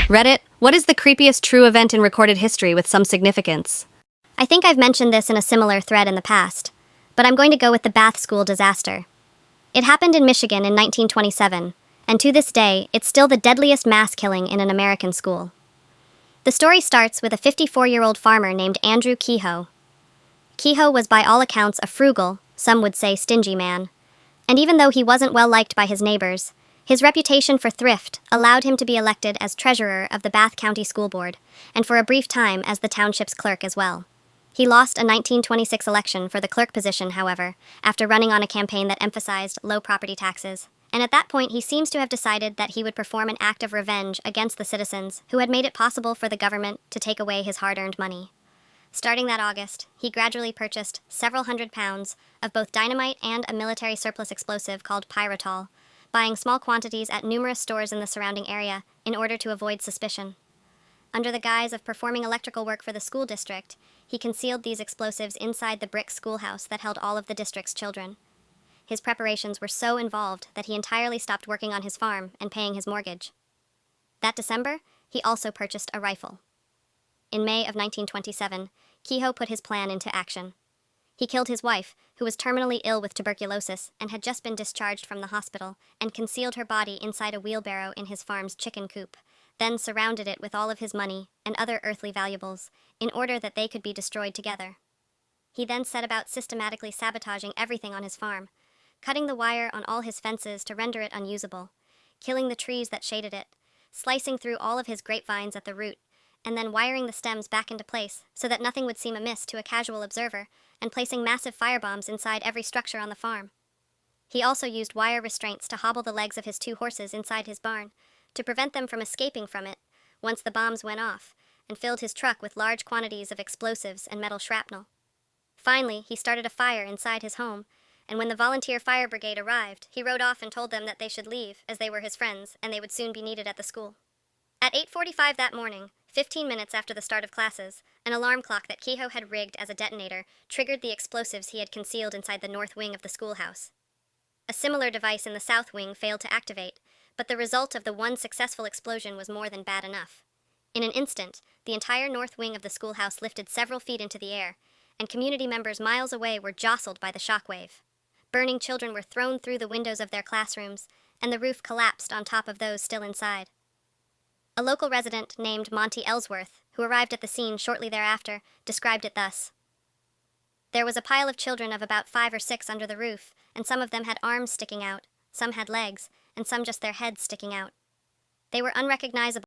Reddit, what is the creepiest true event in recorded history with some significance? I think I've mentioned this in a similar thread in the past, but I'm going to go with the Bath School disaster. It happened in Michigan in 1927, and to this day, it's still the deadliest mass killing in an American school. The story starts with a 54-year-old farmer named Andrew Kehoe. Kehoe was by all accounts a frugal, some would say stingy man, and even though he wasn't well liked by his neighbors, his reputation for thrift allowed him to be elected as treasurer of the Bath County School Board, and for a brief time as the township's clerk as well. He lost a 1926 election for the clerk position, however, after running on a campaign that emphasized low property taxes, and at that point he seems to have decided that he would perform an act of revenge against the citizens who had made it possible for the government to take away his hard-earned money. Starting that August, he gradually purchased several hundred pounds of both dynamite and a military surplus explosive called pyritol, buying small quantities at numerous stores in the surrounding area in order to avoid suspicion. Under the guise of performing electrical work for the school district, he concealed these explosives inside the brick schoolhouse that held all of the district's children. His preparations were so involved that he entirely stopped working on his farm and paying his mortgage. That December, he also purchased a rifle. In May of 1927, Kehoe put his plan into action. He killed his wife, who was terminally ill with tuberculosis and had just been discharged from the hospital, and concealed her body inside a wheelbarrow in his farm's chicken coop, then surrounded it with all of his money and other earthly valuables, in order that they could be destroyed together. He then set about systematically sabotaging everything on his farm, cutting the wire on all his fences to render it unusable, killing the trees that shaded it, slicing through all of his grapevines at the root, and then wiring the stems back into place so that nothing would seem amiss to a casual observer, and placing massive firebombs inside every structure on the farm. He also used wire restraints to hobble the legs of his 2 horses inside his barn, to prevent them from escaping from it once the bombs went off, and filled his truck with large quantities of explosives and metal shrapnel. Finally, he started a fire inside his home, and when the volunteer fire brigade arrived, he rode off and told them that they should leave, as they were his friends, and they would soon be needed at the school. At 8:45 that morning, 15 minutes after the start of classes, an alarm clock that Kehoe had rigged as a detonator triggered the explosives he had concealed inside the north wing of the schoolhouse. A similar device in the south wing failed to activate, but the result of the one successful explosion was more than bad enough. In an instant, the entire north wing of the schoolhouse lifted several feet into the air, and community members miles away were jostled by the shockwave. Burning children were thrown through the windows of their classrooms, and the roof collapsed on top of those still inside. A local resident named Monty Ellsworth, who arrived at the scene shortly thereafter, described it thus. There was a pile of children of about 5 or 6 under the roof, and some of them had arms sticking out, some had legs, and some just their heads sticking out. They were unrecognizable